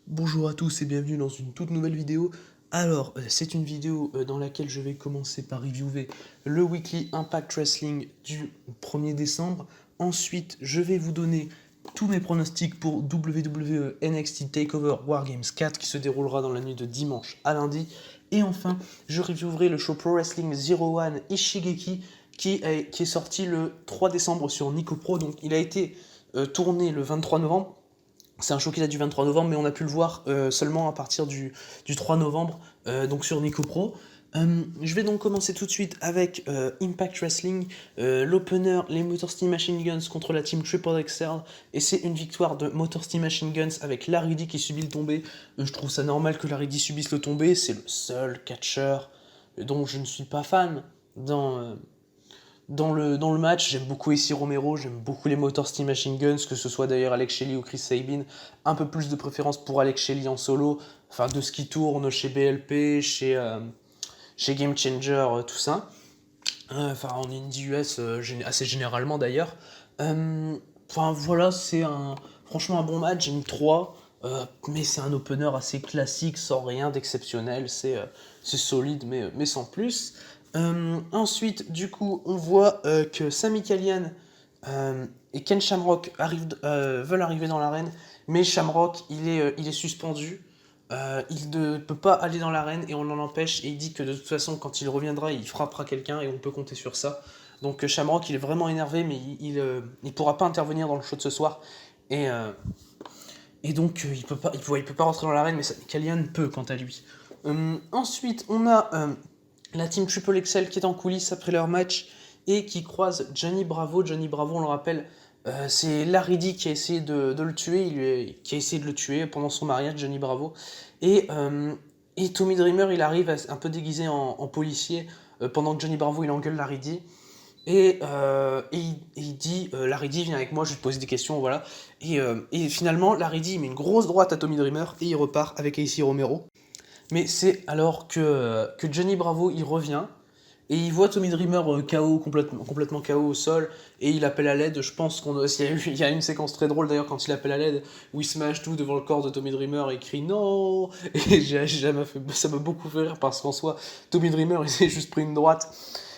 Bonjour à tous et bienvenue dans une toute nouvelle vidéo. Alors, c'est une vidéo dans laquelle je vais commencer par reviewer le Weekly Impact Wrestling du 1er décembre. Ensuite, je vais vous donner tous mes pronostics pour WWE NXT TakeOver Wargames 4 qui se déroulera dans la nuit de dimanche à lundi. Et enfin, je reviewerai le show Pro Wrestling 01 Ishigeki qui est sorti le 3 décembre sur Nico Pro. Donc, il a été tourné le 23 novembre. C'est un show qui date du 23 novembre, mais on a pu le voir seulement à partir du 3 novembre, donc sur Nico Pro. Je vais donc commencer tout de suite avec Impact Wrestling, l'opener, les Motor City Machine Guns contre la team Triple XL, et c'est une victoire de Motor City Machine Guns avec Larry D qui subit le tombé. Je trouve ça normal que Larry D subisse le tombé, c'est le seul catcheur dont je ne suis pas fan dans le match. J'aime beaucoup Issy Romero, j'aime beaucoup les Motor City Machine Guns, que ce soit d'ailleurs Alex Shelley ou Chris Sabin. Un peu plus de préférence pour Alex Shelley en solo, enfin de ce qui tourne chez BLP, chez Game Changer, tout ça. Enfin en Indie US, assez généralement d'ailleurs. Enfin voilà, franchement un bon match, j'ai mis 3. Mais c'est un opener assez classique, sans rien d'exceptionnel, c'est solide mais sans plus. Ensuite, du coup, on voit que Sami Callihan et Ken Shamrock veulent arriver dans l'arène, mais Shamrock, il est suspendu. Il ne peut pas aller dans l'arène et on l'en empêche. Et il dit que de toute façon, quand il reviendra, il frappera quelqu'un et on peut compter sur ça. Donc Shamrock, il est vraiment énervé, mais il pourra pas intervenir dans le show de ce soir. Et, euh, et donc, il peut pas rentrer dans l'arène, mais Callihan peut, quant à lui. Ensuite, on a la team Triple XL qui est en coulisses après leur match et qui croise Johnny Bravo. Johnny Bravo, on le rappelle, c'est Larry D qui a essayé de le tuer, qui a essayé de le tuer pendant son mariage, Johnny Bravo. Et Tommy Dreamer, il arrive un peu déguisé en policier pendant que Johnny Bravo, il engueule Larry D. Il dit, Larry D, viens avec moi, je vais te poser des questions, voilà. Et finalement, Larry D, il met une grosse droite à Tommy Dreamer et il repart avec AC Romero. Mais c'est alors que Johnny Bravo, il revient et il voit Tommy Dreamer KO, complètement KO au sol, et il appelle à l'aide. Je pense il y a une séquence très drôle d'ailleurs quand il appelle à l'aide, où il smash tout devant le corps de Tommy Dreamer et crie non. Et ça m'a beaucoup fait rire parce qu'en soi, Tommy Dreamer, il s'est juste pris une droite.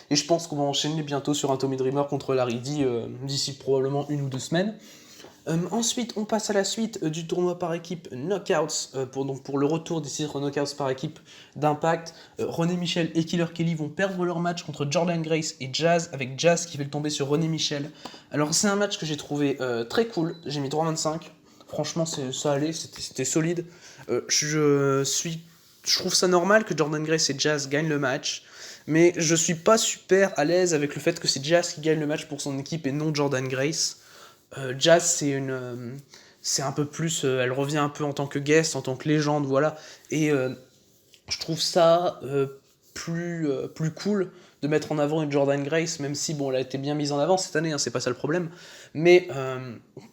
Et je pense qu'on va enchaîner bientôt sur un Tommy Dreamer contre Larry D d'ici probablement 1 ou 2 semaines. Ensuite, on passe à la suite du tournoi par équipe Knockouts, pour le retour des titres Knockouts par équipe d'Impact. René Michel et Killer Kelly vont perdre leur match contre Jordan Grace et Jazz, avec Jazz qui fait le tomber sur René Michel. Alors c'est un match que j'ai trouvé très cool, j'ai mis 3,25. Franchement, ça allait, c'était solide. Je trouve ça normal que Jordan Grace et Jazz gagnent le match, mais je suis pas super à l'aise avec le fait que c'est Jazz qui gagne le match pour son équipe et non Jordan Grace. Jazz, c'est un peu plus, elle revient un peu en tant que guest, en tant que légende, voilà. Et je trouve ça plus cool de mettre en avant une Jordan Grace, même si bon, elle a été bien mise en avant cette année, hein, c'est pas ça le problème. Mais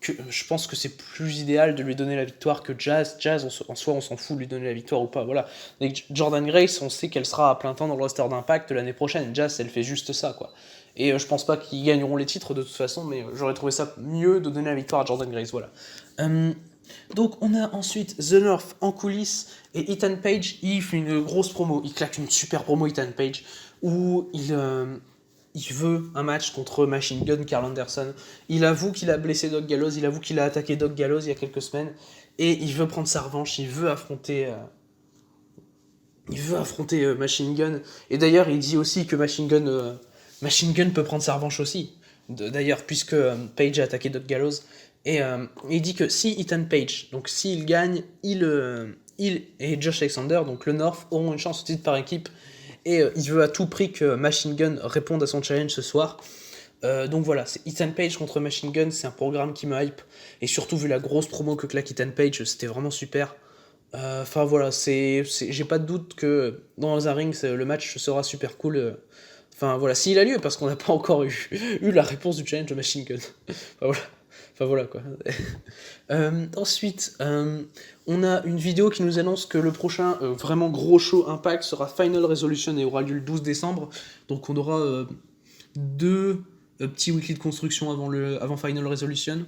je pense que c'est plus idéal de lui donner la victoire que Jazz. Jazz, en soi, on s'en fout de lui donner la victoire ou pas. Voilà. Avec Jordan Grace, on sait qu'elle sera à plein temps dans le roster d'Impact l'année prochaine. Jazz, elle fait juste ça, quoi. Et je pense pas qu'ils gagneront les titres de toute façon, mais j'aurais trouvé ça mieux de donner la victoire à Jordan Grace, voilà. Euh, donc on a ensuite The North en coulisses et Ethan Page, il fait une grosse promo, il claque une super promo Ethan Page où il veut un match contre Machine Gun Carl Anderson. Il avoue qu'il a blessé Doc Gallows, il avoue qu'il a attaqué Doc Gallows il y a quelques semaines et il veut prendre sa revanche, il veut affronter Machine Gun. Et d'ailleurs, il dit aussi que Machine Gun peut prendre sa revanche aussi. D'ailleurs, puisque Page a attaqué Doc Gallows. Et il dit que si Ethan Page, donc s'il gagne, il et Josh Alexander, donc le North, auront une chance au titre par équipe. Et il veut à tout prix que Machine Gun réponde à son challenge ce soir. Donc voilà, c'est Ethan Page contre Machine Gun, c'est un programme qui me hype. Et surtout, vu la grosse promo que claque Ethan Page, c'était vraiment super. Enfin voilà, j'ai pas de doute que dans un ring, le match sera super cool. Enfin voilà, s'il a lieu, parce qu'on n'a pas encore eu la réponse du challenge de Machine Gun. Enfin voilà quoi. Ensuite, on a une vidéo qui nous annonce que le prochain vraiment gros show Impact sera Final Resolution et aura lieu le 12 décembre. Donc on aura deux petits weekly de construction avant Final Resolution,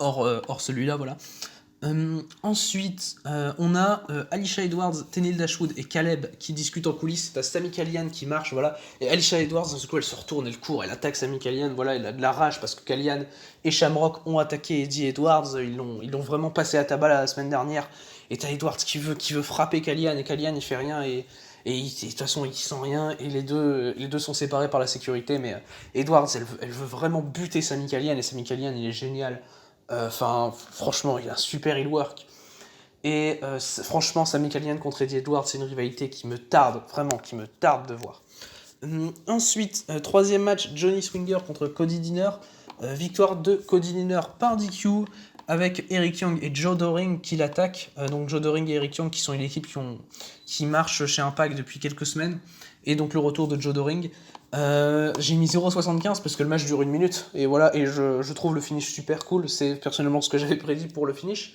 hors celui-là, voilà. Ensuite, on a Alisha Edwards, Tenille Dashwood et Caleb qui discutent en coulisses. T'as Sami Callihan qui marche, voilà. Et Alisha Edwards, d'un seul coup, elle se retourne, elle court, elle attaque Sami Callihan. Voilà, elle a de la rage parce que Callihan et Shamrock ont attaqué Eddie Edwards. Ils l'ont vraiment passé à tabac la semaine dernière. Et t'as Edwards qui veut frapper Callihan et Callihan il fait rien et de toute façon il sent rien et les deux sont séparés par la sécurité. Mais Edwards, elle veut vraiment buter Sami Callihan et Sami Callihan il est génial. Enfin, franchement, il a un super heel work. Et franchement, Sami Callihan contre Eddie Edwards, c'est une rivalité qui me tarde, vraiment, qui me tarde de voir. Ensuite, troisième match, Johnny Swinger contre Cody Deaner. Victoire de Cody Deaner par DQ avec Eric Young et Joe Doring qui l'attaquent. Donc Joe Doring et Eric Young qui sont une équipe qui marche chez Impact depuis quelques semaines. Et donc le retour de Joe Doring. J'ai mis 0,75 parce que le match dure 1 minute. Et voilà, et je trouve le finish super cool. C'est personnellement ce que j'avais prédit pour le finish.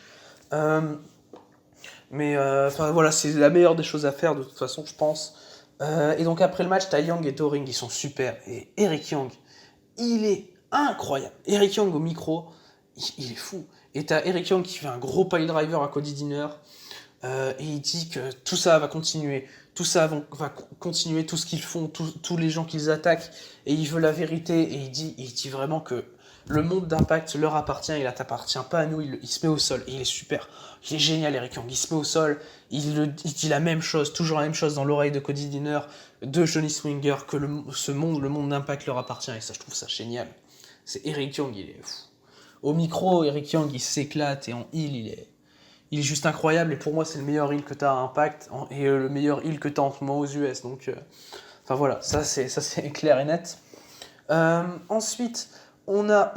Mais voilà, c'est la meilleure des choses à faire de toute façon, je pense. Et donc après le match, t'as Young et Doring, ils sont super. Et Eric Young, il est incroyable. Eric Young au micro, il est fou. Et t'as Eric Young qui fait un gros pile driver à Cody Deaner. Et il dit que tout ça va continuer. Tout ça va continuer, tout ce qu'ils font, tous les gens qu'ils attaquent. Et il veut la vérité. Et il dit vraiment que le monde d'Impact leur appartient, il t'appartient pas à nous. Il se met au sol. Et il est super. Il est génial, Eric Young. Il se met au sol. Il dit la même chose, toujours la même chose dans l'oreille de Cody Deaner, de Johnny Swinger, que le monde d'Impact leur appartient. Et ça, je trouve ça génial. C'est Eric Young, il est fou. Au micro, Eric Young, il s'éclate. Et en heel, il est juste incroyable. Et pour moi, c'est le meilleur heel que tu as à Impact. Et le meilleur heel que tu as en ce moment aux US. Donc, enfin voilà, ça c'est clair et net. Ensuite, on a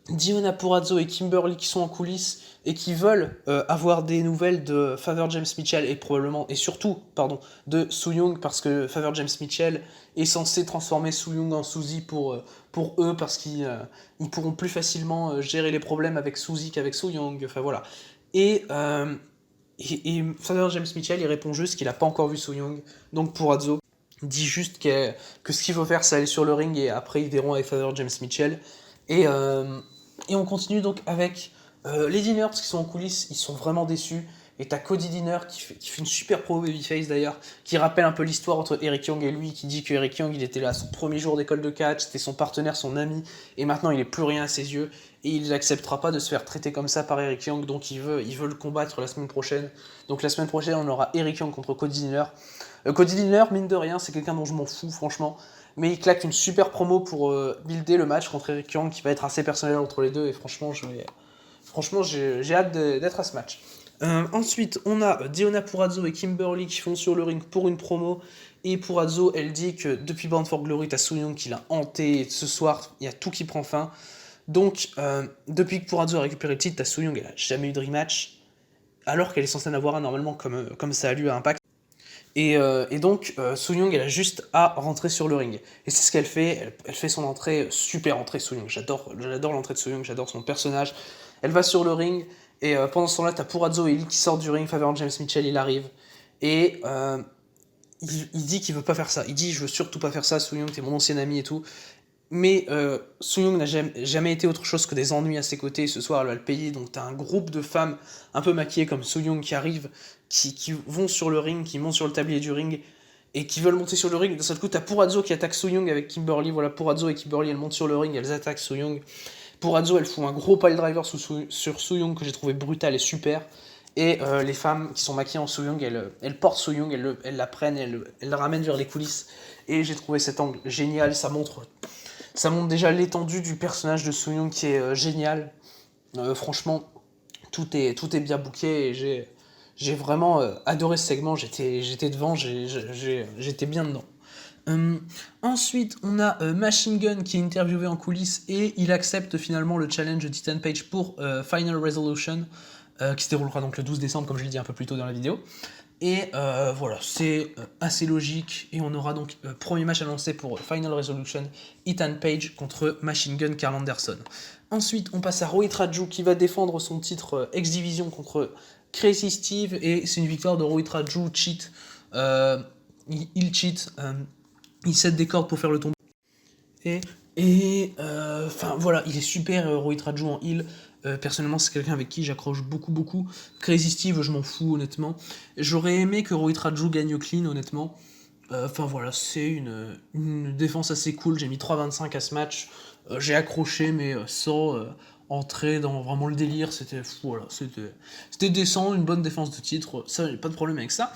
Diona Purrazzo et Kimberly qui sont en coulisses et qui veulent avoir des nouvelles de Father James Mitchell et surtout de Su Yung parce que Father James Mitchell est censé transformer Su Yung en Suzy pour eux parce qu'ils pourront plus facilement gérer les problèmes avec Suzy qu'avec Su Yung. Enfin voilà. Et Father James Mitchell il répond juste qu'il n'a pas encore vu Su Yung. Donc Purrazzo dit juste que ce qu'il faut faire c'est aller sur le ring et après ils verront avec Father James Mitchell. Et on continue donc avec les Diners qui sont en coulisses, ils sont vraiment déçus. Et t'as Cody Deaner qui fait une super pro babyface d'ailleurs, qui rappelle un peu l'histoire entre Eric Young et lui, qui dit que Eric Young il était là à son premier jour d'école de catch, c'était son partenaire, son ami, et maintenant il est plus rien à ses yeux, et il n'acceptera pas de se faire traiter comme ça par Eric Young, donc il veut le combattre la semaine prochaine. Donc la semaine prochaine on aura Eric Young contre Cody Deaner. Cody Deaner, mine de rien, c'est quelqu'un dont je m'en fous franchement, mais il claque une super promo pour builder le match contre Eric Young qui va être assez personnel entre les deux, et franchement j'ai hâte d'être à ce match. Ensuite, on a Diona Purrazzo et Kimberly qui font sur le ring pour une promo. Et Purrazzo, elle dit que depuis Bound for Glory, t'as Su Yung qui l'a hanté. Et ce soir, il y a tout qui prend fin. Donc, depuis que Purrazzo a récupéré le titre, t'as Su Yung, elle a jamais eu de rematch. Alors qu'elle est censée en avoir un normalement comme ça a lieu à Impact. Et donc, Su Yung, elle a juste à rentrer sur le ring. Et c'est ce qu'elle fait. Elle fait son entrée, super entrée, Su Yung. J'adore l'entrée de Su Yung, j'adore son personnage. Elle va sur le ring. Et pendant ce temps-là, t'as Purrazzo et Lee qui sortent du ring. Favor James Mitchell, il arrive. Et il dit qu'il veut pas faire ça. Il dit je veux surtout pas faire ça, Su Yung, t'es mon ancien ami et tout. Mais Su Yung n'a jamais été autre chose que des ennuis à ses côtés. Ce soir, elle va le payer. Donc t'as un groupe de femmes un peu maquillées comme Su Yung qui arrivent, qui vont sur le ring, qui montent sur le tablier du ring et qui veulent monter sur le ring. D'un seul coup, t'as Purrazzo qui attaque Su Yung avec Kimberly. Voilà, Purrazzo et Kimberly, elles montent sur le ring, elles attaquent Su Yung. Purrazzo, elle fout un gros pile driver sur Su Yung que j'ai trouvé brutal et super. Et les femmes qui sont maquillées en Su Yung, elles portent Su Yung, elles la prennent, elles la ramènent vers les coulisses. Et j'ai trouvé cet angle génial. Ça montre déjà l'étendue du personnage de Su Yung qui est génial. Franchement, tout est bien booké et j'ai vraiment adoré ce segment. J'étais devant, j'étais bien dedans. Ensuite, on a Machine Gun qui est interviewé en coulisses et il accepte finalement le challenge de Titan Page pour Final Resolution qui se déroulera donc le 12 décembre comme je l'ai dit un peu plus tôt dans la vidéo. Et voilà, c'est assez logique et on aura donc premier match annoncé pour Final Resolution, Ethan Page contre Machine Gun Karl Anderson. Ensuite, on passe à Rohit Raju qui va défendre son titre X-Division contre Crazy Steve et c'est une victoire de Rohit Raju cheat. Il cheat. Il set des cordes pour faire le tombeau. Enfin voilà, il est super Rohit Raju en heal. Personnellement, c'est quelqu'un avec qui j'accroche beaucoup. Crazy Steve, je m'en fous, honnêtement. J'aurais aimé que Rohit Raju gagne au clean, honnêtement. Enfin voilà, c'est une défense assez cool. J'ai mis 3,25 à ce match. J'ai accroché, mais sans entrer dans vraiment le délire. C'était décent, une bonne défense de titre. Ça, j'ai pas de problème avec ça.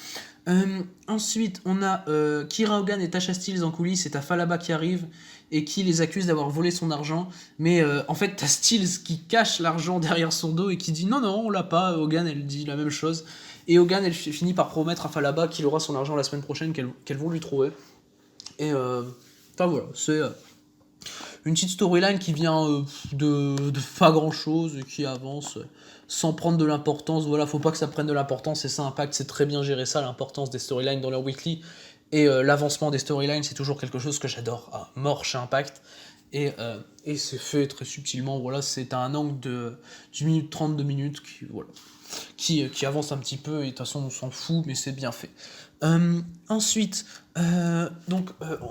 Ensuite, on a Kira Hogan et Tasha Steelz en coulisses. C'est ta Falaba qui arrive et qui les accuse d'avoir volé son argent. Mais en fait, t'as Steelz qui cache l'argent derrière son dos et qui dit non, on l'a pas. Hogan, elle dit la même chose. Et Hogan, elle finit par promettre à Falaba qu'il aura son argent la semaine prochaine, qu'elles vont lui trouver. Et enfin voilà, c'est une petite storyline qui vient de pas grand chose et qui avance sans prendre de l'importance. Voilà, faut pas que ça prenne de l'importance et ça Impact, c'est très bien géré ça, l'importance des storylines dans leur weekly. Et l'avancement des storylines, c'est toujours quelque chose que j'adore à mort chez Impact. Et c'est fait très subtilement. Voilà, c'est à un angle de 1 minute 30, 2 minutes qui avance un petit peu, et de toute façon on s'en fout, mais c'est bien fait. Ensuite, on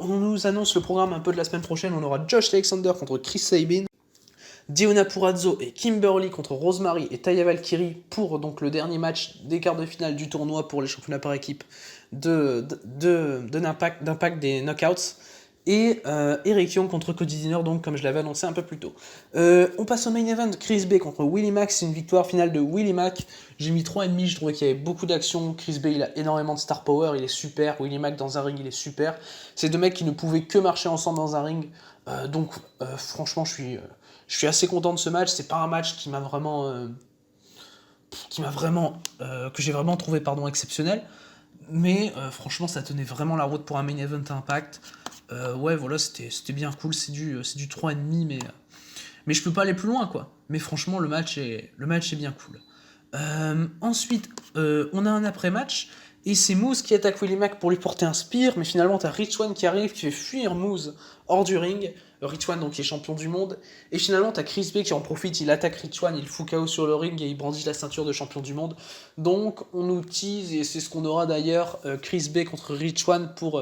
nous annonce le programme un peu de la semaine prochaine. On aura Josh Alexander contre Chris Sabin, Deonna Purrazzo et Kimberly contre Rosemary et Taya Valkyrie pour donc le dernier match des quarts de finale du tournoi pour les championnats par équipe d'Impact des Knockouts. Et Eric Young contre Cody Deaner, donc comme je l'avais annoncé un peu plus tôt. On passe au main event, Chris Bay contre Willie Mack, c'est une victoire finale de Willie Mack. J'ai mis 3,5, je trouvais qu'il y avait beaucoup d'action. Chris Bay, il a énormément de star power, il est super. Willie Mack dans un ring, il est super. C'est deux mecs qui ne pouvaient que marcher ensemble dans un ring. Franchement, je suis assez content de ce match. C'est pas un match qui m'a vraiment... que j'ai vraiment trouvé exceptionnel. Mais franchement, ça tenait vraiment la route pour un main event Impact. Ouais, voilà, c'était bien cool. C'est du 3,5, mais je peux pas aller plus loin, quoi. Mais franchement, le match est bien cool. Ensuite, on a un après-match, et c'est Moose qui attaque Willie Mack pour lui porter un spear, mais finalement, t'as Rich Swann qui arrive, qui fait fuir Moose hors du ring. Rich Swann, donc, qui est champion du monde. Et finalement, t'as Chris Bay qui en profite, il attaque Rich Swann, il fout KO sur le ring et il brandit la ceinture de champion du monde. Donc, on nous tease, et c'est ce qu'on aura d'ailleurs, Chris Bay contre Rich Swann pour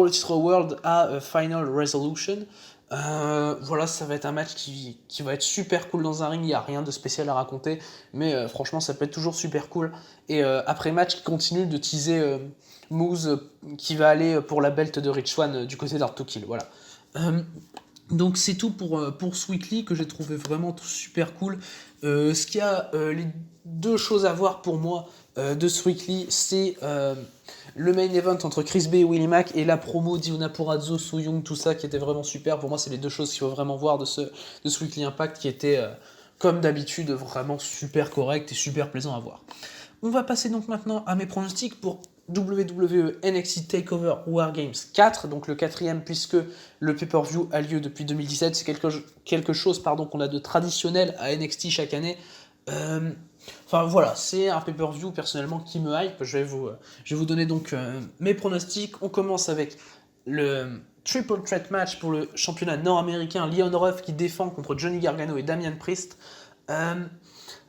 le titre World à Final Resolution. Voilà, ça va être un match qui va être super cool dans un ring, il n'y a rien de spécial à raconter, mais franchement, ça peut être toujours super cool. Et après match, qui continue de teaser Moose qui va aller pour la belt de Rich Swann du côté d'Hard to Kill. Voilà. Donc c'est tout pour ce weekly que j'ai trouvé vraiment super cool. Ce qu'il y a, les deux choses à voir pour moi de ce weekly, c'est le main event entre Chris Bay et Willie Mack et la promo Deonna Purrazzo, Su Yung, tout ça qui était vraiment super. Pour moi, c'est les deux choses qu'il faut vraiment voir de ce weekly Impact qui était, comme d'habitude, vraiment super correct et super plaisant à voir. On va passer donc maintenant à mes pronostics pour WWE NXT TakeOver War Games 4, donc le quatrième puisque le pay-per-view a lieu depuis 2017. C'est quelque chose qu'on a de traditionnel à NXT chaque année. Enfin voilà, c'est un pay-per-view personnellement qui me hype. Je vais vous donner donc mes pronostics. On commence avec le Triple Threat match pour le championnat nord-américain. Leon Ruff qui défend contre Johnny Gargano et Damian Priest.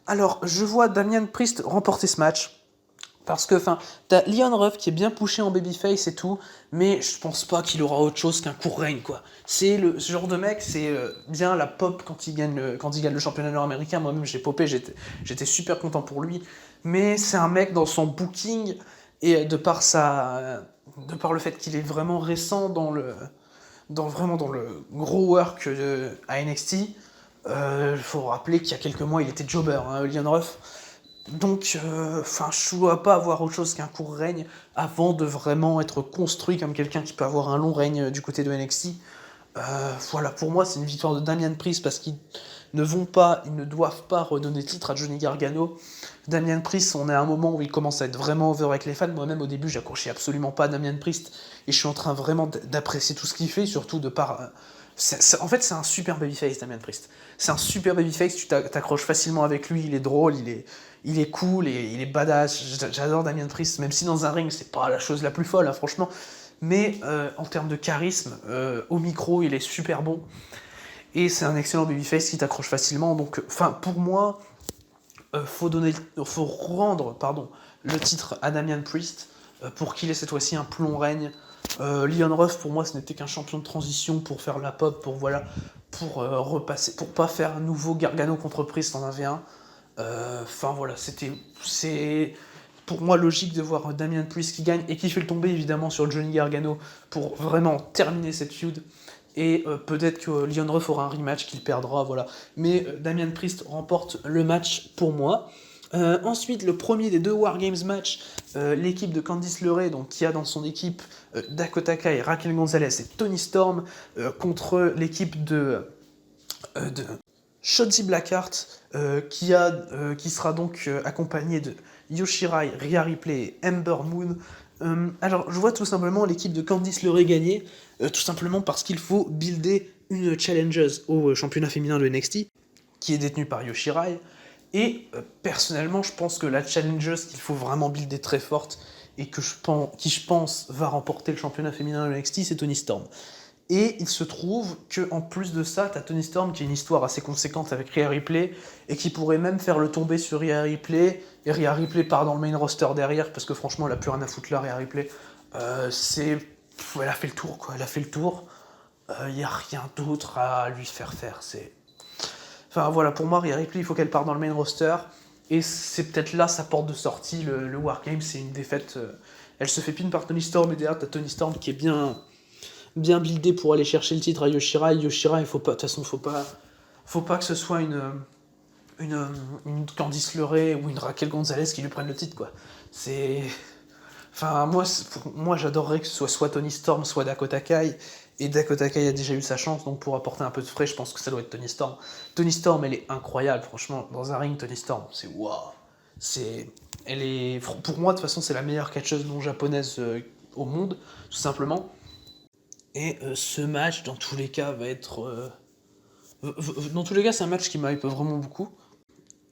Alors, je vois Damian Priest remporter ce match. Parce que, t'as Leon Ruff qui est bien poussé en babyface et tout, mais je pense pas qu'il aura autre chose qu'un court règne, quoi. C'est ce genre de mec, c'est bien la pop quand il gagne le championnat nord-américain. Moi-même, j'ai popé, j'étais super content pour lui. Mais c'est un mec dans son booking, et de par le fait qu'il est vraiment récent dans le gros work à NXT, faut rappeler qu'il y a quelques mois, il était jobber, hein, Leon Ruff. Donc, je ne dois pas avoir autre chose qu'un court règne avant de vraiment être construit comme quelqu'un qui peut avoir un long règne du côté de NXT. Voilà, pour moi, c'est une victoire de Damian Priest parce qu'ils ne doivent pas redonner titre à Johnny Gargano. Damian Priest, on est à un moment où il commence à être vraiment over avec les fans. Moi-même, au début, j'accrochais absolument pas à Damian Priest et je suis en train vraiment d'apprécier tout ce qu'il fait, surtout de par... en fait, c'est un super babyface, Damian Priest. C'est un super babyface, tu t'accroches facilement avec lui, il est drôle, il est cool et il est badass. J'adore Damian Priest, même si dans un ring, c'est pas la chose la plus folle, hein, franchement. Mais en termes de charisme, au micro, il est super bon. Et c'est un excellent babyface qui t'accroche facilement. Donc, pour moi, faut rendre le titre à Damian Priest pour qu'il ait cette fois-ci un plus long règne. Leon Ruff, pour moi, ce n'était qu'un champion de transition pour faire la pop, pour repasser, pour pas faire un nouveau Gargano contre Priest en 1v1. Enfin voilà, c'est pour moi logique de voir Damian Priest qui gagne et qui fait le tomber évidemment sur Johnny Gargano pour vraiment terminer cette feud. Et peut-être que Leon Ruff aura un rematch qu'il perdra, voilà. Mais Damian Priest remporte le match pour moi. Ensuite, le premier des deux Wargames match, l'équipe de Candice LeRae, donc, qui a dans son équipe Dakota Kai, Raquel Gonzalez et Toni Storm, contre l'équipe de Shotzi Blackheart, qui sera donc accompagnée de Yoshirai, Rhea Ripley et Ember Moon. Alors, je vois tout simplement l'équipe de Candice LeRae gagner, tout simplement parce qu'il faut builder une challengeuse au championnat féminin de NXT, qui est détenue par Yoshirai. Et personnellement, je pense que la challengeuse qu'il faut vraiment builder très forte et qui je pense va remporter le championnat féminin de NXT, c'est Toni Storm. Et il se trouve qu'en plus de ça, t'as Toni Storm qui a une histoire assez conséquente avec Rhea Ripley et qui pourrait même faire le tomber sur Rhea Ripley. Et Rhea Ripley part dans le main roster derrière parce que franchement, elle a plus rien à foutre là, Rhea Ripley. Elle a fait le tour, quoi. Elle a fait le tour. Il n'y a rien d'autre à lui faire faire. Enfin voilà, pour moi, Rhea Ripley, il faut qu'elle parte dans le main roster. Et c'est peut-être là sa porte de sortie. Le Wargame, c'est une défaite. Elle se fait pin par Toni Storm et derrière, t'as Toni Storm qui est bien buildé pour aller chercher le titre à Yoshirai. Yoshirai, de toute façon, faut pas que ce soit une Candice LeRae ou une Raquel Gonzalez qui lui prennent le titre, quoi. Enfin, moi, j'adorerais que ce soit Toni Storm, soit Dakota Kai. Et Dakota Kai a déjà eu sa chance, donc pour apporter un peu de frais, je pense que ça doit être Toni Storm. Toni Storm, elle est incroyable, franchement. Dans un ring, Toni Storm, c'est waouh. Pour moi, de toute façon, c'est la meilleure catcheuse non japonaise au monde, tout simplement. Et ce match, dans tous les cas, va être... dans tous les cas, c'est un match qui m'hype vraiment beaucoup.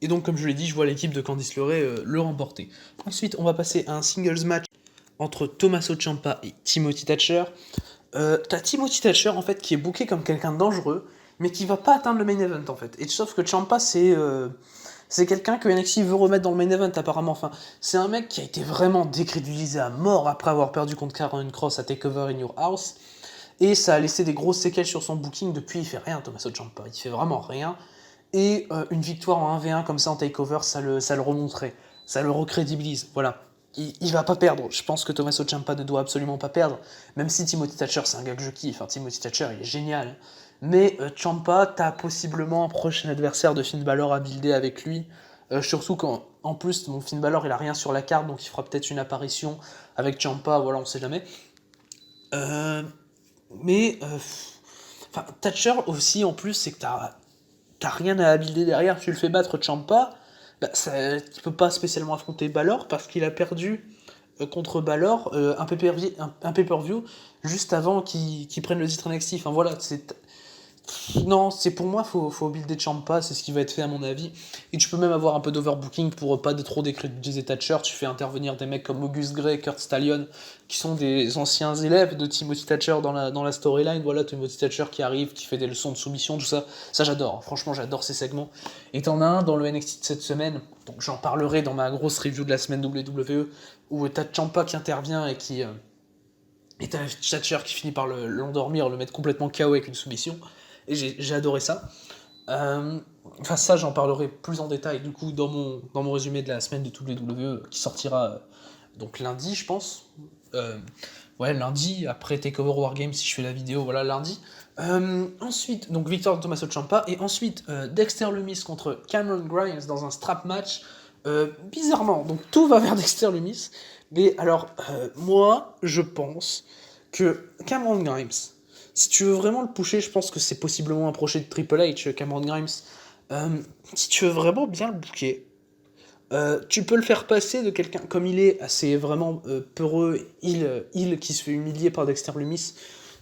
Et donc, comme je l'ai dit, je vois l'équipe de Candice LeRae le remporter. Ensuite, on va passer à un singles match entre Tommaso Ciampa et Timothy Thatcher. T'as Timothy Thatcher, en fait, qui est booké comme quelqu'un de dangereux, mais qui va pas atteindre le main event, en fait. Et sauf que Ciampa, c'est quelqu'un que NXT veut remettre dans le main event, apparemment. Enfin, c'est un mec qui a été vraiment décrédibilisé à mort après avoir perdu contre Karrion Kross à TakeOver in Your House. Et ça a laissé des grosses séquelles sur son booking. Depuis, il fait rien, Tommaso Ciampa. Il fait vraiment rien. Et une victoire en 1v1 comme ça en takeover, ça le remonterait. Ça le recrédibilise. Voilà. Il va pas perdre. Je pense que Tommaso Ciampa ne doit absolument pas perdre. Même si Timothy Thatcher, c'est un gars que je kiffe. Enfin, Timothy Thatcher, il est génial. Mais Ciampa, t'as possiblement un prochain adversaire de Finn Balor à builder avec lui. Surtout quand, en plus, Finn Balor, il a rien sur la carte, donc il fera peut-être une apparition avec Ciampa. Voilà, on sait jamais. Mais Thatcher aussi, en plus, c'est que t'as rien à builder derrière. Tu le fais battre Ciampa, tu peux pas spécialement affronter Balor parce qu'il a perdu contre Balor un pay-per-view juste avant qu'il prenne le titre NXT. Enfin voilà, non, c'est pour moi, faut builder Ciampa, c'est ce qui va être fait à mon avis. Et tu peux même avoir un peu d'overbooking pour pas trop décrédibiliser Thatcher. Tu fais intervenir des mecs comme August Grey, Kurt Stallion, qui sont des anciens élèves de Timothy Thatcher dans la storyline. Voilà, Timothy Thatcher qui arrive, qui fait des leçons de soumission, tout ça. Ça, j'adore. Franchement, j'adore ces segments. Et t'en as un dans le NXT de cette semaine, donc j'en parlerai dans ma grosse review de la semaine WWE, où t'as Ciampa qui intervient et t'as Thatcher qui finit par l'endormir, le mettre complètement KO avec une soumission. Et j'ai adoré ça. Ça, j'en parlerai plus en détail du coup dans mon résumé de la semaine de WWE qui sortira donc lundi, je pense. Lundi, après TakeOver Wargames, si je fais la vidéo, voilà, lundi. Ensuite, donc victoire de Tommaso Ciampa. Et ensuite, Dexter Lumis contre Cameron Grimes dans un strap match. Bizarrement, donc tout va vers Dexter Lumis. Mais alors, moi, je pense que Cameron Grimes, si tu veux vraiment le pusher, je pense que c'est possiblement un projet de Triple H, Cameron Grimes. Si tu veux vraiment bien le booker, tu peux le faire passer de quelqu'un comme il est, assez vraiment peureux, il qui se fait humilier par Dexter Lumis.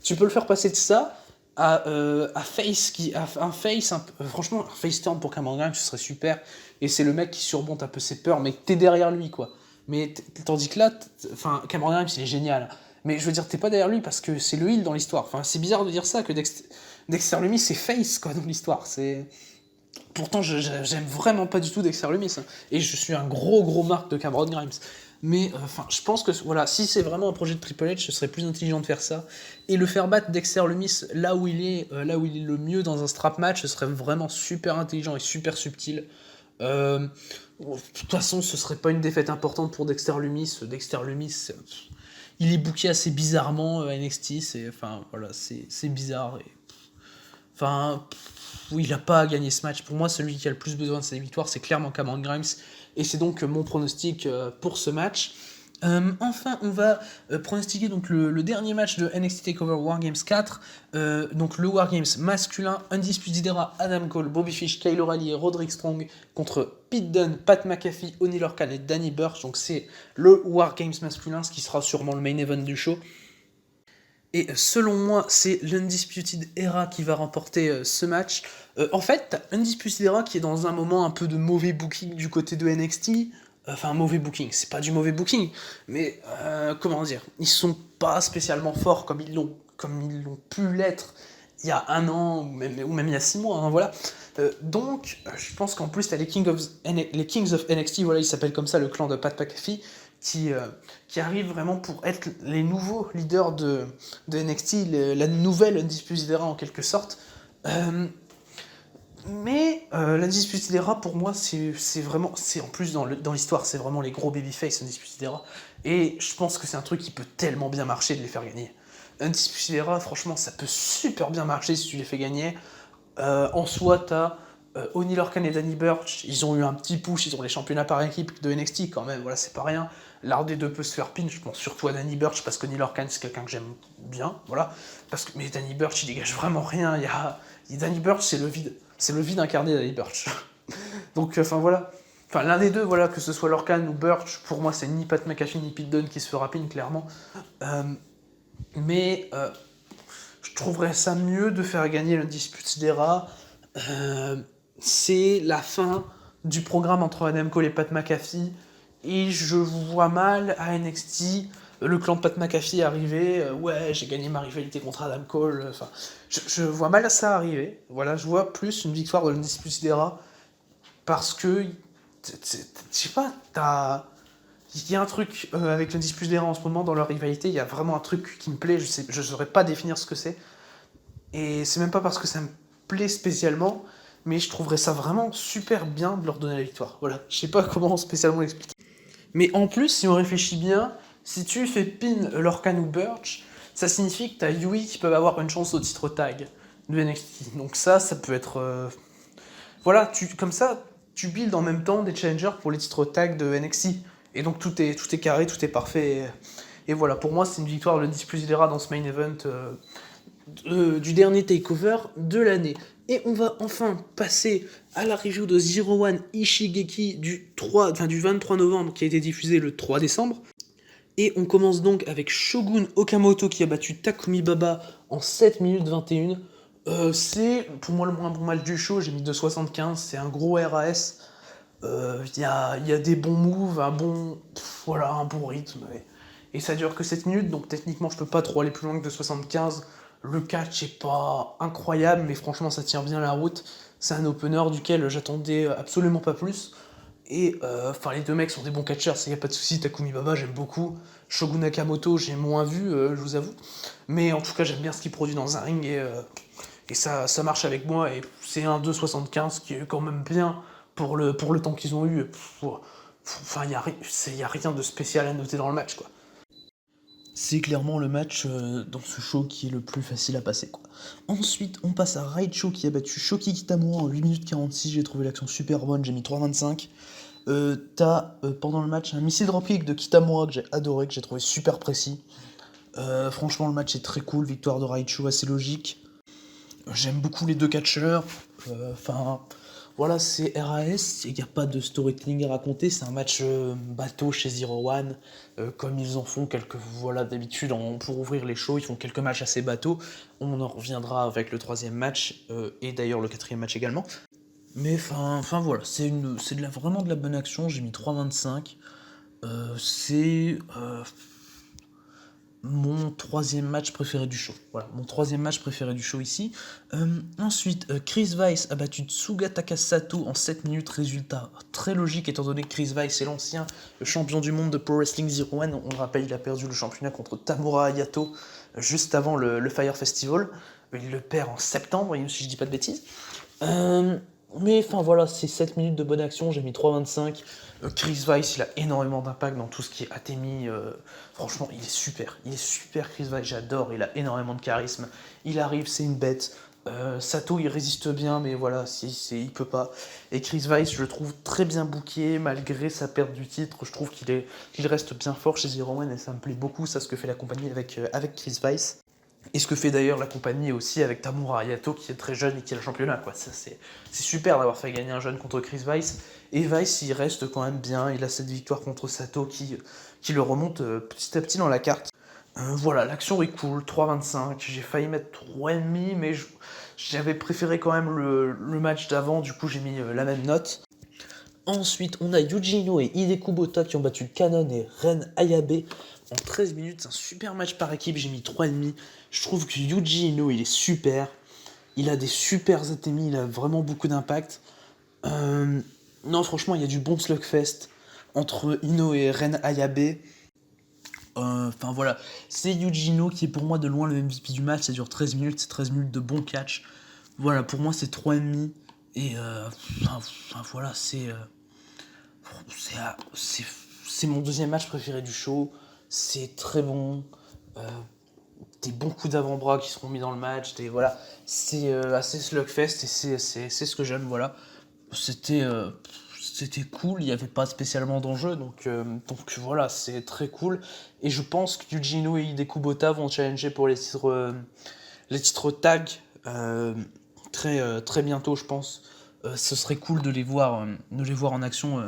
Tu peux le faire passer de ça à Face, franchement, un face turn pour Cameron Grimes, ce serait super. Et c'est le mec qui surmonte un peu ses peurs, mais t'es derrière lui, quoi. Mais tandis que là, Cameron Grimes, il est génial. Mais je veux dire, t'es pas derrière lui parce que c'est le heel dans l'histoire. Enfin, c'est bizarre de dire ça, que Dexter Lumis, c'est face, quoi, dans l'histoire. Pourtant, j'aime vraiment pas du tout Dexter Lumis. Hein. Et je suis un gros marque de Cameron Grimes. Mais je pense que voilà, si c'est vraiment un projet de Triple H, ce serait plus intelligent de faire ça. Et le faire battre Dexter Lumis là où il est le mieux dans un strap match, ce serait vraiment super intelligent et super subtil. De toute façon, ce serait pas une défaite importante pour Dexter Lumis. Dexter Lumis, il est booké assez bizarrement à NXT. C'est bizarre. Oui, il n'a pas à gagner ce match. Pour moi, celui qui a le plus besoin de ses victoires, c'est clairement Cameron Grimes. Et c'est donc mon pronostic pour ce match. Enfin, on va pronostiquer donc le dernier match de NXT TakeOver Wargames 4. Donc le Wargames masculin, Undisputed Era, Adam Cole, Bobby Fish, Kyle O'Reilly et Roderick Strong contre Pete Dunne, Pat McAfee, Oney Lorcan et Danny Burch. Donc c'est le Wargames masculin, ce qui sera sûrement le main event du show. Et selon moi, c'est l'Undisputed Era qui va remporter ce match. En fait, t'as Undisputed Era qui est dans un moment un peu de mauvais booking du côté de NXT. Enfin, mauvais booking, c'est pas du mauvais booking, mais comment dire, ils sont pas spécialement forts comme ils l'ont pu l'être il y a un an, ou même il y a 6 mois, hein, voilà. Donc, je pense qu'en plus, t'as les Kings of NXT, voilà, ils s'appellent comme ça, le clan de Pat McAfee, qui arrivent vraiment pour être les nouveaux leaders de NXT, la nouvelle Undisputed Era en quelque sorte. Mais l'Undisputed Era, pour moi, c'est en plus dans l'histoire, c'est vraiment les gros babyface Undisputed Era. Et je pense que c'est un truc qui peut tellement bien marcher de les faire gagner. Undisputed Era, franchement, ça peut super bien marcher si tu les fais gagner. En soi, t'as Oney Lorcan et Danny Burch, ils ont eu un petit push, ils ont les championnats par équipe de NXT quand même, voilà, c'est pas rien. L'art des deux peut se faire pin, je pense surtout à Danny Burch, parce qu'Oney Lorcan, c'est quelqu'un que j'aime bien, voilà. Mais Danny Burch, il dégage vraiment rien, Danny Burch, c'est le vide incarné, Danny Burch. Donc, voilà. L'un des deux, voilà, que ce soit Lorcan ou Burch, pour moi, c'est ni Pat McAfee ni Pete Dunne qui se fera pin, clairement. Mais je trouverais ça mieux de faire gagner l'Undisputed Era. C'est la fin du programme entre Adam Cole et Pat McAfee. Et je vois mal à NXT le clan de Pat McAfee arriver. Ouais, j'ai gagné ma rivalité contre Adam Cole. Je vois mal ça arriver. Voilà, je vois plus une victoire de l'Undisputed Era. Parce que, je sais pas, il y a un truc avec l'Undisputed Era en ce moment dans leur rivalité. Il y a vraiment un truc qui me plaît. Je saurais pas définir ce que c'est. Et c'est même pas parce que ça me plaît spécialement, mais je trouverais ça vraiment super bien de leur donner la victoire. Voilà, je sais pas comment spécialement l'expliquer. Mais en plus, si on réfléchit bien, si tu fais pin Lorcan ou Burch, ça signifie que t'as Yui qui peuvent avoir une chance au titre tag de NXT. Donc ça peut être... Voilà, comme ça, tu builds en même temps des challengers pour les titres tag de NXT. Et donc tout est carré, tout est parfait. Et voilà, pour moi, c'est une victoire de l'Undisputed Era dans ce main event du dernier takeover de l'année. Et on va enfin passer à la review de Zero One Ishigeki du 23 novembre qui a été diffusé le 3 décembre. Et on commence donc avec Shogun Okamoto qui a battu Takumi Baba en 7 minutes 21. C'est pour moi le moins bon match du show, j'ai mis 2,75, c'est un gros RAS. Il y a des bons moves, un bon rythme. Et ça dure que 7 minutes, donc techniquement je peux pas trop aller plus loin que 2,75. Le catch est pas incroyable, mais franchement ça tient bien la route. C'est un opener duquel j'attendais absolument pas plus. Et les deux mecs sont des bons catcheurs, il n'y a pas de souci. Takumi Baba j'aime beaucoup. Shogun Nakamoto j'ai moins vu, je vous avoue. Mais en tout cas j'aime bien ce qu'il produit dans un ring et ça marche avec moi. Et c'est un 2,75 qui est quand même bien pour le temps qu'ils ont eu. Il n'y a rien de spécial à noter dans le match, quoi. C'est clairement le match dans ce show qui est le plus facile à passer, quoi. Ensuite, on passe à Raicho qui a battu Shoki Kitamura en 8 minutes 46. J'ai trouvé l'action super bonne, j'ai mis 3,25. T'as pendant le match un missile dropkick de Kitamura que j'ai adoré, que j'ai trouvé super précis. Franchement, le match est très cool, victoire de Raicho assez logique. J'aime beaucoup les deux catcheurs. Voilà, c'est RAS, il n'y a pas de storytelling à raconter, c'est un match bateau chez Zero One, comme ils en font d'habitude, pour ouvrir les shows, ils font quelques matchs assez bateaux. On en reviendra avec le troisième match, et d'ailleurs le quatrième match également. Mais voilà, c'est vraiment de la bonne action, j'ai mis 3,25. mon troisième match préféré du show. Voilà, mon troisième match préféré du show ici. Ensuite, Chris Weiss a battu Tsuga Takasato en 7 minutes. Résultat très logique étant donné que Chris Weiss est l'ancien champion du monde de Pro Wrestling 01. On le rappelle, il a perdu le championnat contre Tamura Hayato juste avant le Fire Festival. Il le perd en septembre, si je dis pas de bêtises. Mais enfin voilà, c'est 7 minutes de bonne action, j'ai mis 3,25. Chris Weiss, il a énormément d'impact dans tout ce qui est Atemi. Franchement, il est super Chris Weiss, j'adore, il a énormément de charisme. Il arrive, c'est une bête. Sato, il résiste bien, mais voilà, il peut pas. Et Chris Weiss, je le trouve très bien booké, malgré sa perte du titre. Je trouve qu'il reste bien fort chez Zero One et ça me plaît beaucoup, ça, ce que fait la compagnie avec Chris Weiss. Et ce que fait d'ailleurs la compagnie aussi avec Tamura Hayato qui est très jeune et qui a le championnat, quoi. Ça, c'est super d'avoir fait gagner un jeune contre Chris Weiss. Et Weiss, il reste quand même bien. Il a cette victoire contre Sato qui le remonte petit à petit dans la carte. Voilà, l'action est cool, 3,25. J'ai failli mettre 3,5, mais j'avais préféré quand même le match d'avant. Du coup, j'ai mis la même note. Ensuite, on a Yuji Ino et Hide Kubota qui ont battu Kanon et Ren Ayabe en 13 minutes. C'est un super match par équipe, j'ai mis 3,5. Je trouve que Yuji Ino, il est super. Il a des super atemi, il a vraiment beaucoup d'impact. Non, franchement, il y a du bon slugfest entre Ino et Ren Ayabe. Enfin voilà, c'est Yuji Ino qui est pour moi de loin le MVP du match. Ça dure 13 minutes, c'est 13 minutes de bon catch. Voilà, pour moi, c'est 3,5. Et voilà, c'est mon deuxième match préféré du show. C'est très bon. Des bons coups d'avant-bras qui seront mis dans le match. Voilà, c'est assez slugfest et c'est ce que j'aime. Voilà, c'était cool. Il n'y avait pas spécialement d'enjeu, donc voilà, c'est très cool. Et je pense que Yuji Ino et Hide Kubota vont challenger pour les titres tag très bientôt, je pense. Ce serait cool de les voir en action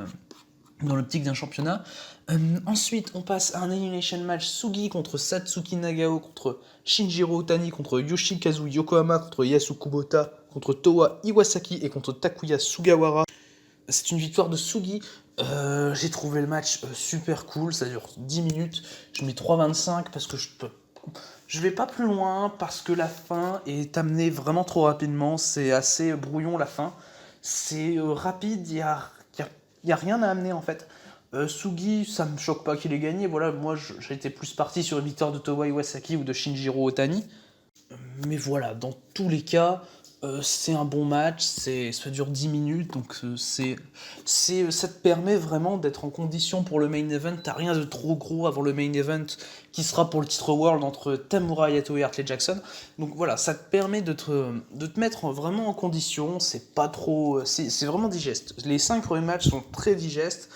dans l'optique d'un championnat. Ensuite, on passe à un Elimination Match Sugi contre Satsuki Nagao, contre Shinjiro Otani, contre Yoshikazu Yokohama, contre Yasu Kubota, contre Towa Iwasaki et contre Takuya Sugawara. C'est une victoire de Sugi. J'ai trouvé le match super cool, ça dure 10 minutes. Je mets 3,25 parce que je vais pas plus loin, parce que la fin est amenée vraiment trop rapidement. C'est assez brouillon la fin. C'est rapide, il y a rien à amener en fait. Sugi, ça me choque pas qu'il ait gagné. Voilà, moi j'étais plus parti sur une victoire de Towa Iwasaki ou de Shinjiro Otani. Mais voilà, dans tous les cas, c'est un bon match, ça dure 10 minutes, donc ça te permet vraiment d'être en condition pour le main event. T'as rien de trop gros avant le main event qui sera pour le titre World entre Tamura Hayato et Hartley Jackson. Donc voilà, ça te permet de te mettre vraiment en condition. C'est pas trop, c'est vraiment digeste. Les 5 premiers matchs sont très digestes.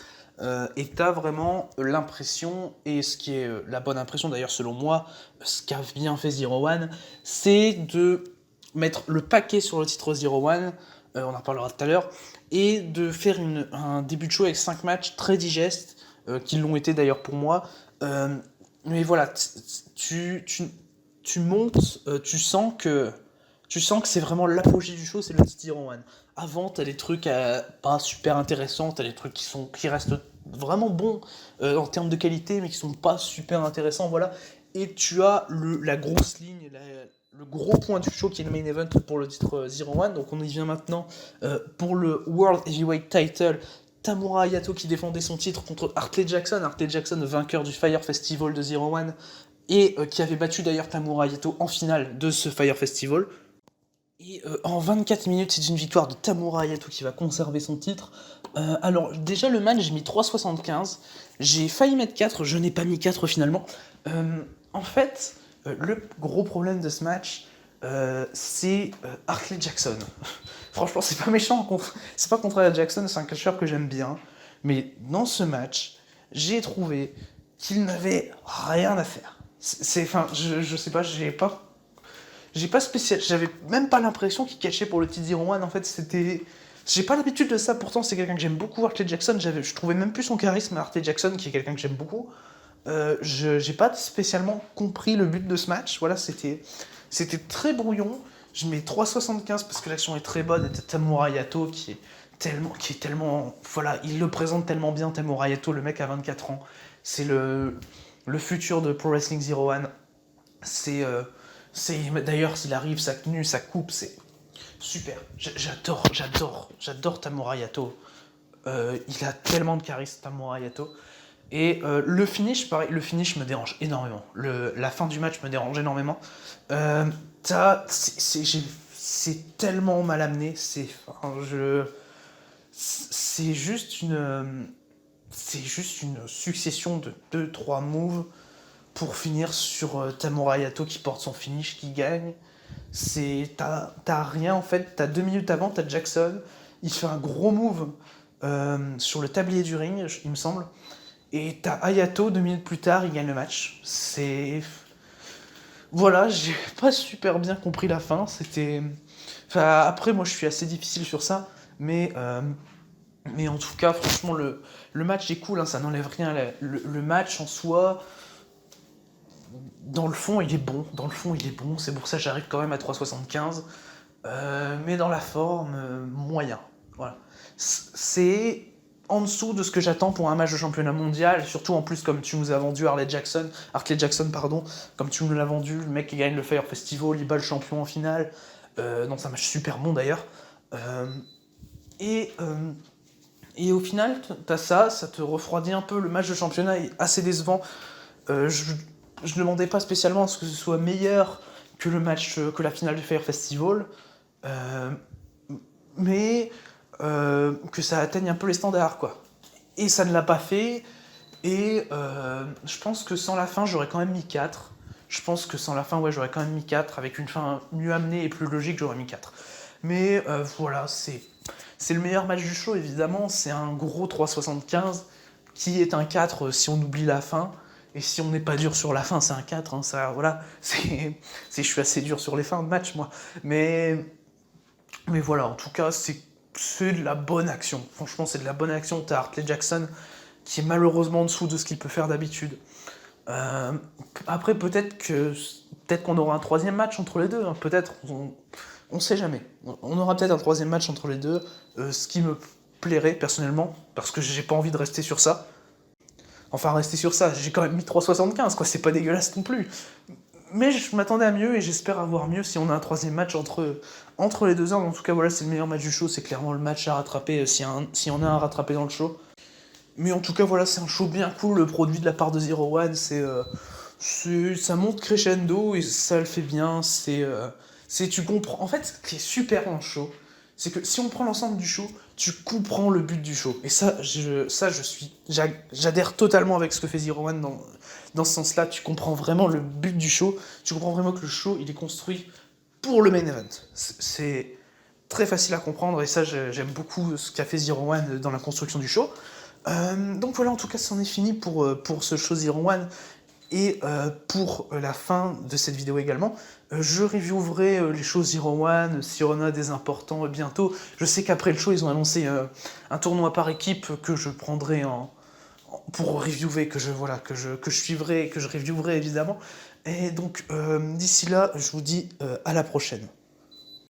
Et t'as vraiment l'impression, et ce qui est la bonne impression d'ailleurs selon moi, ce qu'a bien fait Zero One, c'est de mettre le paquet sur le titre Zero One, on en parlera tout à l'heure, et de faire un début de show avec 5 matchs très digestes, qui l'ont été d'ailleurs pour moi. Mais voilà, tu montes, tu sens que c'est vraiment l'apogée du show, c'est le titre Zero One. Avant, t'as des trucs pas super intéressants, t'as des trucs qui restent vraiment bons en termes de qualité, mais qui sont pas super intéressants, voilà. Et tu as la grosse ligne, le gros point du show qui est le main event pour le titre Zero One. Donc on y vient maintenant pour le World Heavyweight Title. Tamura Hayato qui défendait son titre contre Hartley Jackson. Hartley Jackson, vainqueur du Fire Festival de Zero One, et qui avait battu d'ailleurs Tamura Hayato en finale de ce Fire Festival. Et en 24 minutes, c'est une victoire de Tamura Hayato qui va conserver son titre. Alors, déjà, le match, j'ai mis 3,75. J'ai failli mettre 4, je n'ai pas mis 4 finalement. En fait, le gros problème de ce match, c'est Hartley Jackson. Franchement, c'est pas méchant, c'est pas contre Hartley Jackson, c'est un catcheur que j'aime bien. Mais dans ce match, j'ai trouvé qu'il n'avait rien à faire. Enfin, je sais pas, j'avais même pas l'impression qu'il catchait pour le titre Zero One. En fait, j'ai pas l'habitude de ça, pourtant c'est quelqu'un que j'aime beaucoup, Hartley Jackson. Je trouvais même plus son charisme à Hartley Jackson, qui est quelqu'un que j'aime beaucoup. J'ai pas spécialement compris le but de ce match. Voilà, c'était très brouillon. Je mets 3,75 parce que l'action est très bonne. Et Tamura Hayato qui est tellement, voilà, il le présente tellement bien, Tamura Hayato, le mec à 24 ans. C'est le futur de Pro Wrestling Zero One. D'ailleurs, s'il arrive, sa tenue, sa coupe, c'est super. J'adore Tamura Yato. Il a tellement de charisme, Tamura Yato. Et le finish, pareil, le finish me dérange énormément. La fin du match me dérange énormément. C'est tellement mal amené. C'est juste une succession de 2-3 moves pour finir sur Tamura Yato qui porte son finish, qui gagne. T'as rien en fait. T'as 2 minutes avant, t'as Jackson. Il fait un gros move sur le tablier du ring, il me semble. Et t'as Hayato, 2 minutes plus tard, il gagne le match. Voilà, j'ai pas super bien compris la fin. Enfin, après, moi, je suis assez difficile sur ça. Mais en tout cas, franchement, le match est cool, hein, ça n'enlève rien. Le match en soi, dans le fond, il est bon. C'est pour ça que j'arrive quand même à 3,75. Mais dans la forme, moyen. Voilà. C'est en dessous de ce que j'attends pour un match de championnat mondial, surtout en plus comme tu nous as vendu Harley Jackson, comme tu nous l'as vendu, le mec qui gagne le Fire Festival, il bat le champion en finale, donc c'est un match super bon d'ailleurs. Et au final, t'as ça te refroidit un peu, le match de championnat est assez décevant. Je demandais pas spécialement à ce que ce soit meilleur que le match, que la finale du Fire Festival, mais que ça atteigne un peu les standards, quoi. Et ça ne l'a pas fait, et je pense que sans la fin, j'aurais quand même mis 4. Je pense que sans la fin, ouais, j'aurais quand même mis 4. Avec une fin mieux amenée et plus logique, j'aurais mis 4. Mais voilà, c'est le meilleur match du show, évidemment. C'est un gros 3,75 qui est un 4 si on oublie la fin. Et si on n'est pas dur sur la fin, c'est un 4. Hein, ça, voilà. Je suis assez dur sur les fins de match, moi. Mais voilà, en tout cas, c'est de la bonne action. Franchement, c'est de la bonne action. T'as Hartley Jackson qui est malheureusement en dessous de ce qu'il peut faire d'habitude. Après, peut-être qu'on aura un troisième match entre les deux. Hein. Peut-être, on sait jamais. On aura peut-être un troisième match entre les deux, ce qui me plairait personnellement, parce que j'ai pas envie de rester sur ça. Enfin, rester sur ça, j'ai quand même mis 3,75, quoi, c'est pas dégueulasse non plus. Mais je m'attendais à mieux et j'espère avoir mieux si on a un troisième match entre les deux heures. En tout cas, voilà, c'est le meilleur match du show, c'est clairement le match à rattraper si on a un à rattraper dans le show. Mais en tout cas, voilà, c'est un show bien cool, le produit de la part de Zero One, ça monte crescendo et ça le fait bien, tu comprends. En fait, ce qui est super dans le show, c'est que si on prend l'ensemble du show, tu comprends le but du show. Et j'adhère totalement avec ce que fait Zero One dans ce sens-là. Tu comprends vraiment le but du show. Tu comprends vraiment que le show, il est construit pour le main event. C'est très facile à comprendre et ça, j'aime beaucoup ce qu'a fait Zero One dans la construction du show. Donc voilà, en tout cas, c'en est fini pour ce show Zero One. Et pour la fin de cette vidéo également, je reviewerai les shows Zero One, s'il y en a des importants bientôt. Je sais qu'après le show, ils ont annoncé un tournoi par équipe que je prendrai pour reviewer, que je suivrai et que je reviewerai évidemment. Et donc d'ici là, je vous dis à la prochaine.